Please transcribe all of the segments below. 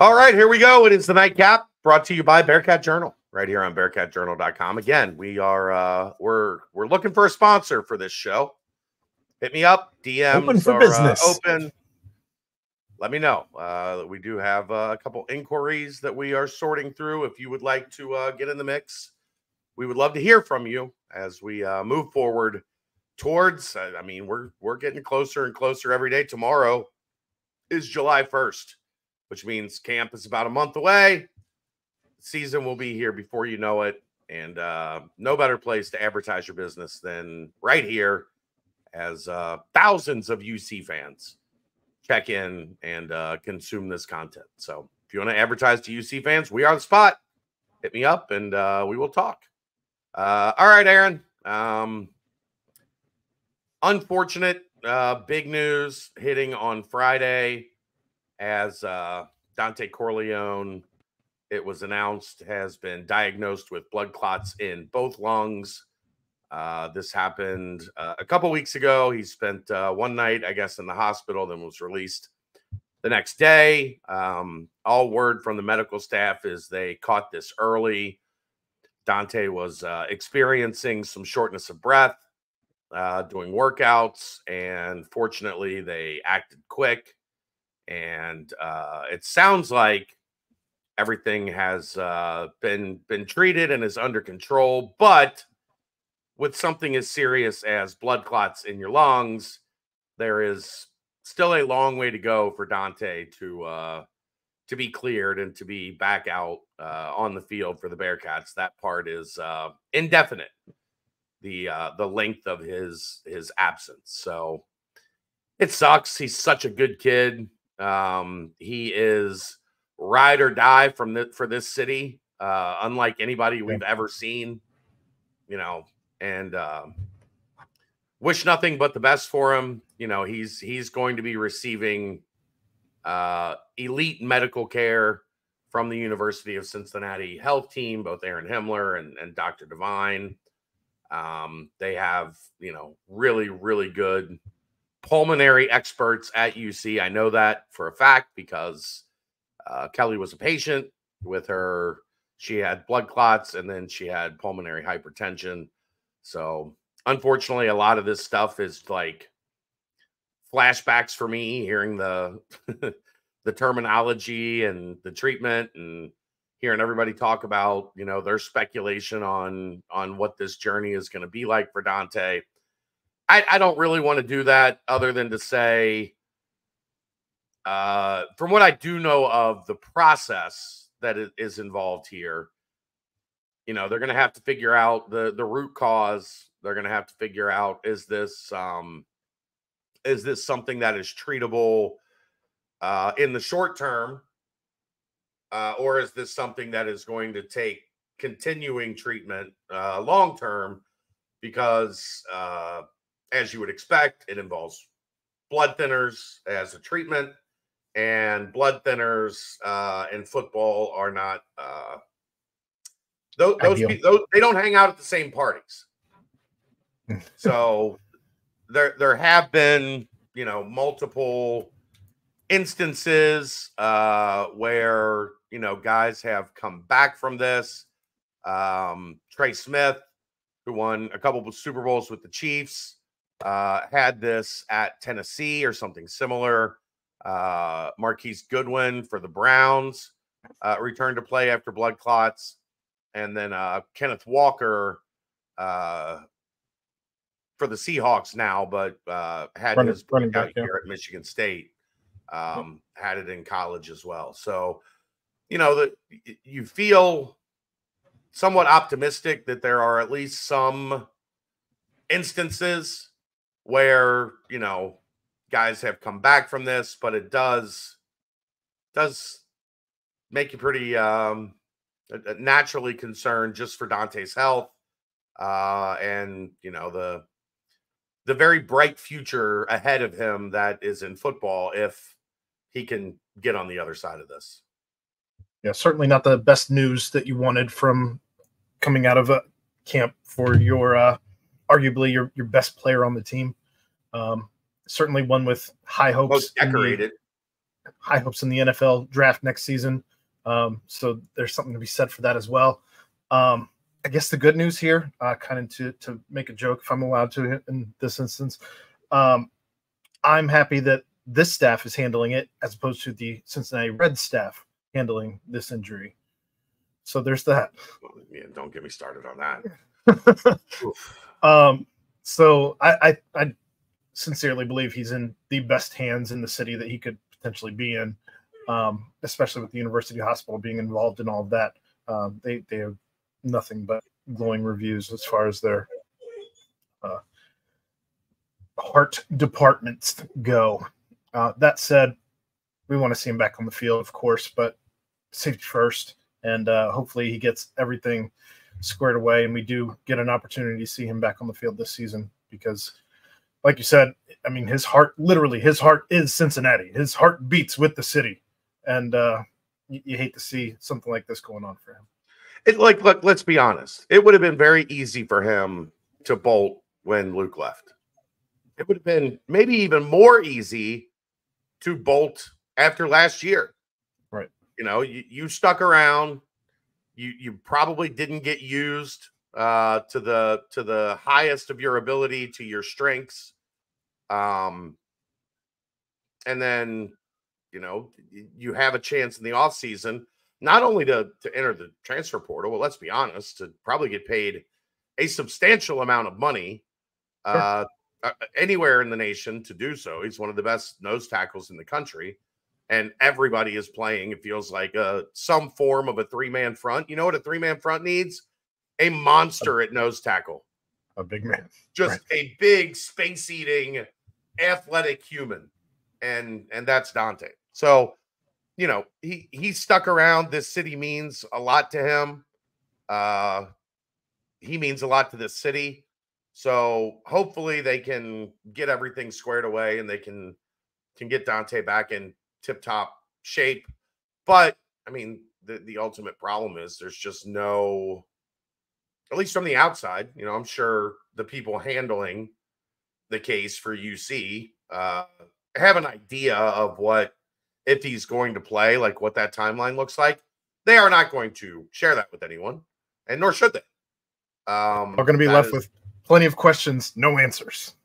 All right, here we go. It is the Nightcap, brought to you by Bearcat Journal, right here on BearcatJournal.com. Again, we are we're looking for a sponsor for this show. Hit me up. DMs open for are business. Open. Let me know. We do have a couple inquiries that we are sorting through. If you would like to get in the mix, we would love to hear from you as we move forward towards. I mean, we're getting closer and closer every day. Tomorrow is July 1st. Which means camp is about a month away. Season will be here before you know it. And no better place to advertise your business than right here as thousands of UC fans check in and consume this content. So if you want to advertise to UC fans, we are the spot. Hit me up and we will talk. All right, Aaron. Unfortunate big news hitting on Friday. As Dante Corleone, it was announced, has been diagnosed with blood clots in both lungs. This happened a couple weeks ago. He spent one night, I guess, in the hospital, then was released the next day. All word from the medical staff is they caught this early. Dante was experiencing some shortness of breath doing workouts, and fortunately, they acted quick. And it sounds like everything has been treated and is under control. But with something as serious as blood clots in your lungs, there is still a long way to go for Dante to be cleared and to be back out on the field for the Bearcats. That part is indefinite. The length of his absence. So it sucks. He's such a good kid. He is ride or die for this city, unlike anybody we've ever seen, and wish nothing but the best for him. He's going to be receiving elite medical care from the University of Cincinnati health team, both Aaron Himmler and Dr. Devine. They have, really, really good pulmonary experts at UC. I know that for a fact because Kelly was a patient with her. She had blood clots and then she had pulmonary hypertension. So unfortunately, a lot of this stuff is like flashbacks for me, hearing the the terminology and the treatment and hearing everybody talk about, their speculation on what this journey is going to be like for Dante. I don't really want to do that other than to say, from what I do know of the process that is involved here, they're going to have to figure out the root cause. They're going to have to figure out, is this something that is treatable in the short term, or is this something that is going to take continuing treatment long term? Because as you would expect, it involves blood thinners as a treatment, and blood thinners in football are not those they don't hang out at the same parties. So there have been multiple instances where guys have come back from this. Trey Smith, who won a couple of Super Bowls with the Chiefs, had this at Tennessee or something similar. Marquise Goodwin for the Browns returned to play after blood clots. And then Kenneth Walker for the Seahawks now, but had his breakout here at Michigan State. Had it in college as well. So, that you feel somewhat optimistic that there are at least some instances where, guys have come back from this, but it does make you pretty naturally concerned just for Dante's health and, the very bright future ahead of him that is in football if he can get on the other side of this. Yeah, certainly not the best news that you wanted from coming out of a camp for your arguably your best player on the team. Certainly one with high hopes. Most decorated. high hopes in the NFL draft next season. So there's something to be said for that as well. I guess the good news here, kind of to make a joke, if I'm allowed to in this instance, I'm happy that this staff is handling it as opposed to the Cincinnati Reds staff handling this injury. So there's that. Yeah, don't get me started on that. So I sincerely believe he's in the best hands in the city that he could potentially be in, especially with the University Hospital being involved in all of that. They have nothing but glowing reviews as far as their heart departments go. That said, we want to see him back on the field, of course, but safety first, and hopefully he gets everything squared away and we do get an opportunity to see him back on the field this season because, like you said, I mean, his heart is Cincinnati. His heart beats with the city, and you hate to see something like this going on for him. Look, let's be honest. It would have been very easy for him to bolt when Luke left. It would have been maybe even more easy to bolt after last year. Right. You know, you stuck around. You probably didn't get used to the highest of your ability, to your strengths. And then, you know, you have a chance in the offseason not only to enter the transfer portal, well, let's be honest, to probably get paid a substantial amount of money anywhere in the nation to do so. He's one of the best nose tackles in the country, and everybody is playing, it feels like, some form of a three-man front. You know what a three-man front needs? A monster at nose tackle. A big man. Just a big, space-eating, athletic human. And that's Dante. So, you know, he stuck around. This city means a lot to him. He means a lot to this city. So hopefully they can get everything squared away and they can get Dante back in tip-top shape. But, I mean, the ultimate problem is there's just no, at least from the outside, you know, I'm sure the people handling the case for UC have an idea of what, if he's going to play, like what that timeline looks like. They are not going to share that with anyone, and nor should they. We're going to be left with plenty of questions, no answers.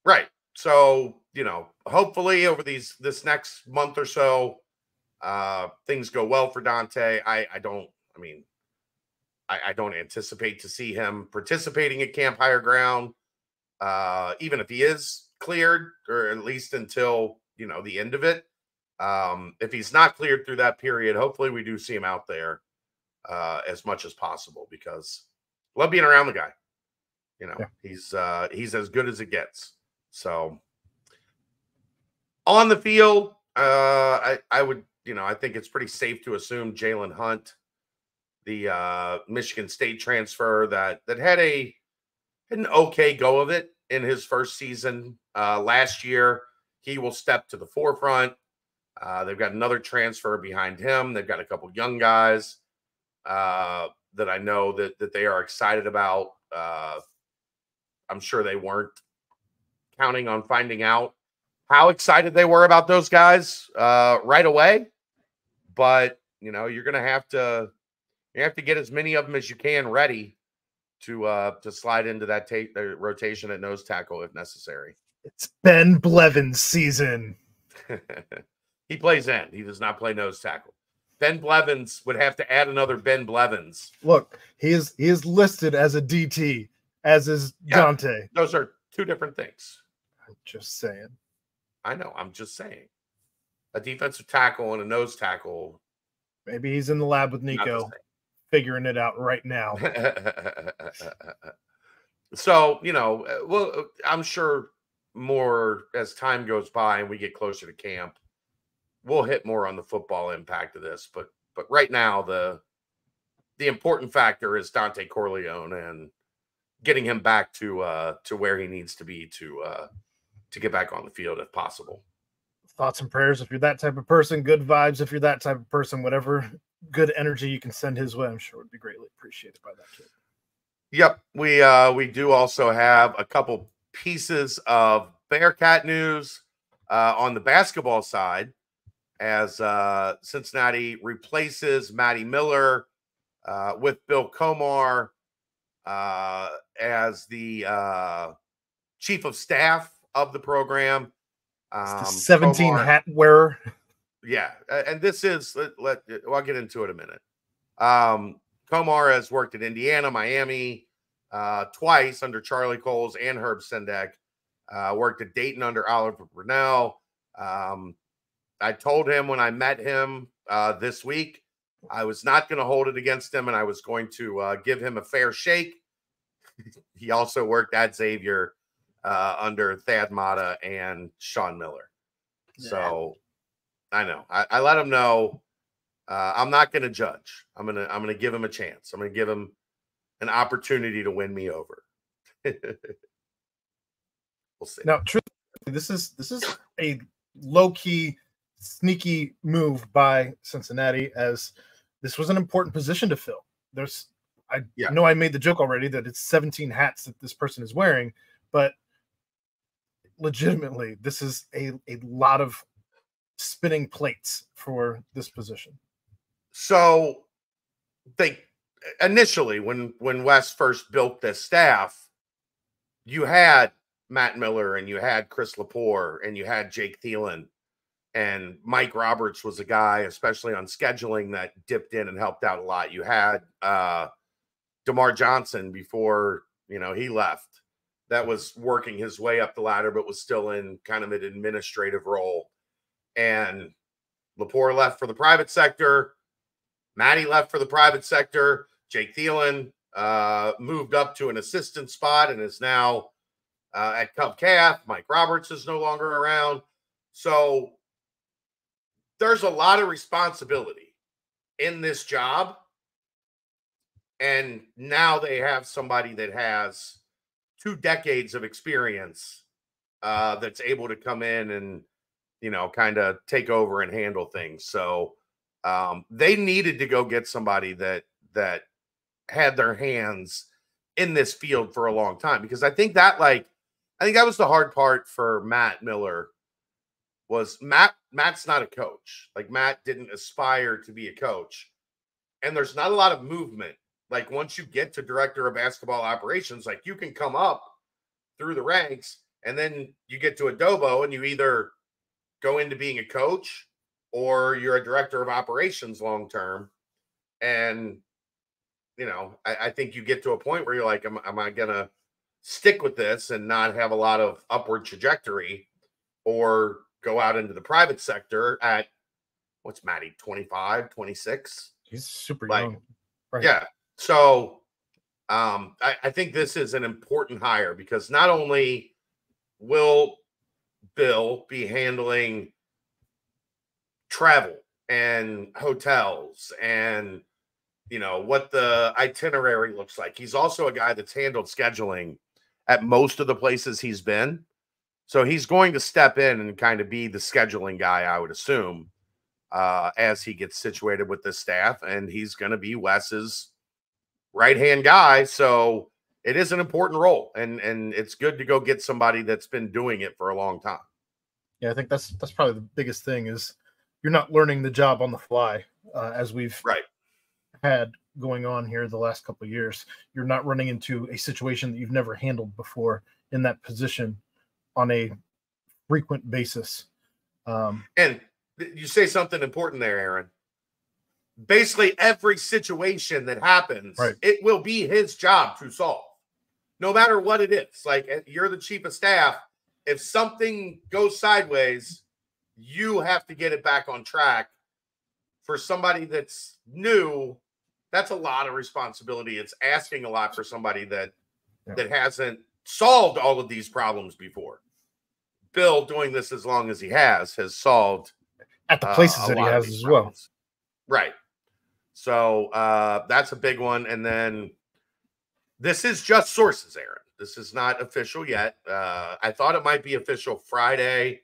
Right. So, you know, hopefully over this next month or so, things go well for Dante. I don't anticipate to see him participating at Camp Higher Ground, even if he is cleared, or at least until, you know, the end of it. If he's not cleared through that period, hopefully we do see him out there as much as possible, because I love being around the guy. You know, yeah. He's as good as it gets. So on the field, I would, you know, I think it's pretty safe to assume Jalen Hunt, the Michigan State transfer that had an okay go of it in his first season last year, he will step to the forefront. They've got another transfer behind him. They've got a couple young guys that I know that they are excited about. I'm sure they weren't counting on finding out how excited they were about those guys right away. But, you know, you're going to have to get as many of them as you can ready to slide into that rotation at nose tackle if necessary. It's Ben Blevins season. He plays end. He does not play nose tackle. Ben Blevins would have to add another Ben Blevins. Look, he is listed as a DT, as is Dante. Those are two different things. I'm just saying. I know. I'm just saying. A defensive tackle and a nose tackle. Maybe he's in the lab with Nico, figuring it out right now. So, you know, well, I'm sure more as time goes by and we get closer to camp, we'll hit more on the football impact of this. But right now, the important factor is Dante Corleone and getting him back to where he needs to be to get back on the field if possible. Thoughts and prayers if you're that type of person. Good vibes if you're that type of person. Whatever good energy you can send his way, I'm sure would be greatly appreciated by that kid. Yep, we do also have a couple pieces of Bearcat news on the basketball side, as Cincinnati replaces Matty Miller with Bill Komar as the chief of staff of the program. The 17 Komar, hat wearer. Yeah, and this is I'll get into it in a minute. Komar has worked at Indiana, Miami, twice under Charlie Coles and Herb Sendek. Worked at Dayton under Oliver Brendel. I told him when I met him this week, I was not going to hold it against him, and I was going to give him a fair shake. He also worked at Xavier under Thad Matta and Sean Miller. Yeah. So I know I let him know I'm not going to judge. I'm gonna give him a chance. I'm going to give him an opportunity to win me over. We'll see. Now, truly, this is a low-key, sneaky move by Cincinnati, as this was an important position to fill. I know I made the joke already that it's 17 hats that this person is wearing, but legitimately, this is a lot of spinning plates for this position. So they initially, when Wes first built this staff, you had Matt Miller and you had Chris Lepore and you had Jake Thielen, and Mike Roberts was a guy, especially on scheduling, that dipped in and helped out a lot. You had DeMar Johnson before he left, that was working his way up the ladder, but was still in kind of an administrative role. And Lepore left for the private sector. Matty left for the private sector. Jake Thielen moved up to an assistant spot and is now at Cub Calf. Mike Roberts is no longer around. So there's a lot of responsibility in this job. And now they have somebody that has 2 decades of experience that's able to come in and, kind of take over and handle things. So they needed to go get somebody that had their hands in this field for a long time, because I think that was the hard part for Matt Miller. Was Matt's not a coach. Like, Matt didn't aspire to be a coach, and there's not a lot of movement. Like, once you get to director of basketball operations, like, you can come up through the ranks, and then you get to Adobo and you either go into being a coach or you're a director of operations long term. And I think you get to a point where you're like, am I gonna stick with this and not have a lot of upward trajectory, or go out into the private sector at, what's Matty, 25, 26? He's super young. Right. Yeah. So I think this is an important hire, because not only will Bill be handling travel and hotels and what the itinerary looks like, he's also a guy that's handled scheduling at most of the places he's been. So he's going to step in and kind of be the scheduling guy, I would assume, as he gets situated with this staff, and he's going to be Wes's right-hand guy. So it is an important role, and it's good to go get somebody that's been doing it for a long time. Yeah, I think that's probably the biggest thing, is you're not learning the job on the fly, as we've had going on here the last couple of years. You're not running into a situation that you've never handled before in that position on a frequent basis. And you say something important there, Aaron. Basically, every situation that happens, it will be his job to solve, no matter what it is. Like, you're the chief of staff. If something goes sideways, you have to get it back on track. For somebody that's new, that's a lot of responsibility. It's asking a lot for somebody that hasn't solved all of these problems before. Bill, doing this as long as he has solved at the places that he has as well. Right. So that's a big one. And then this is just sources, Aaron. This is not official yet. I thought it might be official Friday.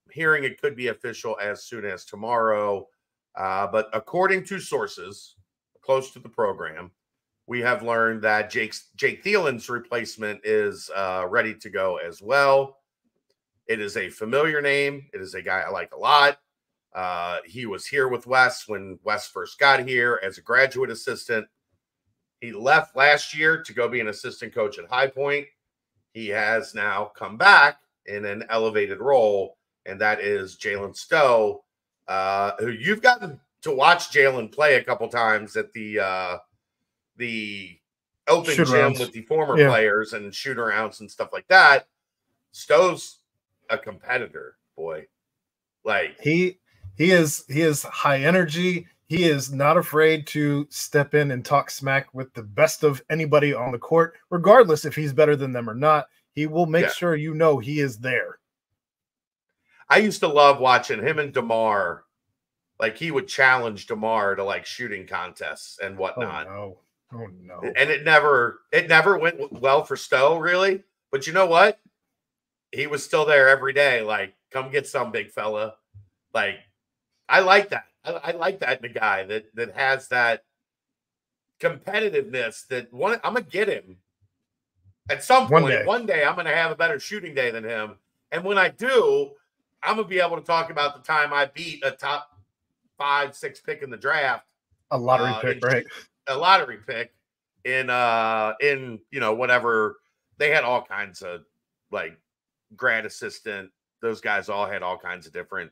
I'm hearing it could be official as soon as tomorrow. But according to sources close to the program, we have learned that Jake Thielen's replacement is ready to go as well. It is a familiar name. It is a guy I like a lot. He was here with Wes when Wes first got here as a graduate assistant. He left last year to go be an assistant coach at High Point. He has now come back in an elevated role, and that is Jalen Stowe, who you've gotten to watch Jalen play a couple times at the open gym with the former players and shoot arounds and stuff like that. Stowe's a competitor, boy. Like he is high energy. He is not afraid to step in and talk smack with the best of anybody on the court, regardless if he's better than them or not. He will make sure you know he is there. I used to love watching him and DeMar. Like, he would challenge DeMar to, like, shooting contests and whatnot. Oh, no. And it never went well for Stowe, really. But you know what? He was still there every day. Like, come get some, big fella. Like, I like that. I like that in a guy that has that competitiveness that I'm going to get him. At some point, one day, I'm going to have a better shooting day than him. And when I do, I'm going to be able to talk about the time I beat a top 5-6 pick in the draft. A lottery pick, right? A lottery pick in whatever. They had all kinds of, like, grad assistant. Those guys all had all kinds of different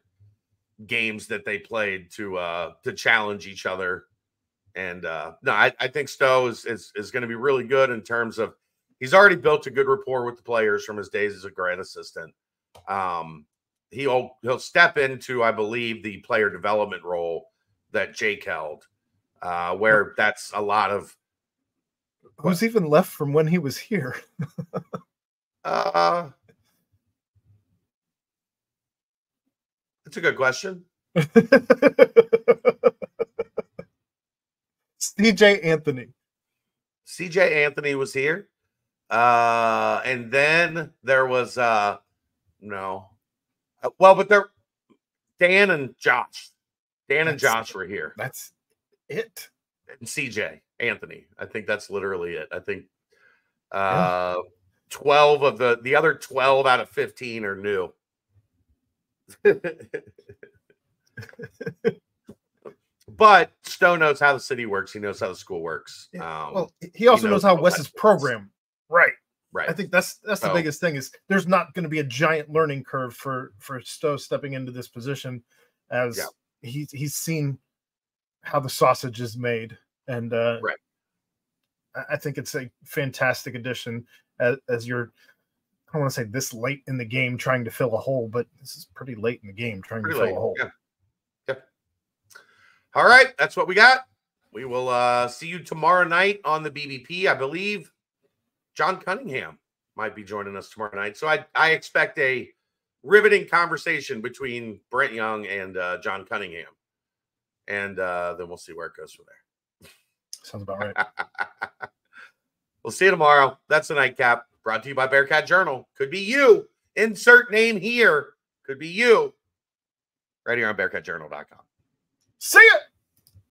games that they played to challenge each other. And I think Stowe is going to be really good in terms of he's already built a good rapport with the players from his days as a grad assistant. He'll step into, I believe, the player development role that Jake held, where that's a lot of who's even left from when he was here. That's a good question. CJ Anthony. CJ Anthony was here. And then there was no. Well, but Dan and Josh. And Josh were here. That's it. And CJ Anthony. I think that's literally it. I think 12 of the other 12 out of 15 are new. But Stowe knows how the city works. He knows how the school works. Well, he also knows how Wes's program. Right. I think that's the biggest thing is there's not going to be a giant learning curve for Stowe stepping into this position, as he's seen how the sausage is made, and I think it's a fantastic addition as you're. I don't want to say this late in the game trying to fill a hole, but this is pretty late in the game trying to fill a hole. Yeah. All right, that's what we got. We will see you tomorrow night on the BBP. I believe John Cunningham might be joining us tomorrow night. So I expect a riveting conversation between Brent Young and John Cunningham. And then we'll see where it goes from there. Sounds about right. We'll see you tomorrow. That's the nightcap. Brought to you by Bearcat Journal. Could be you. Insert name here. Could be you. Right here on BearcatJournal.com. See ya.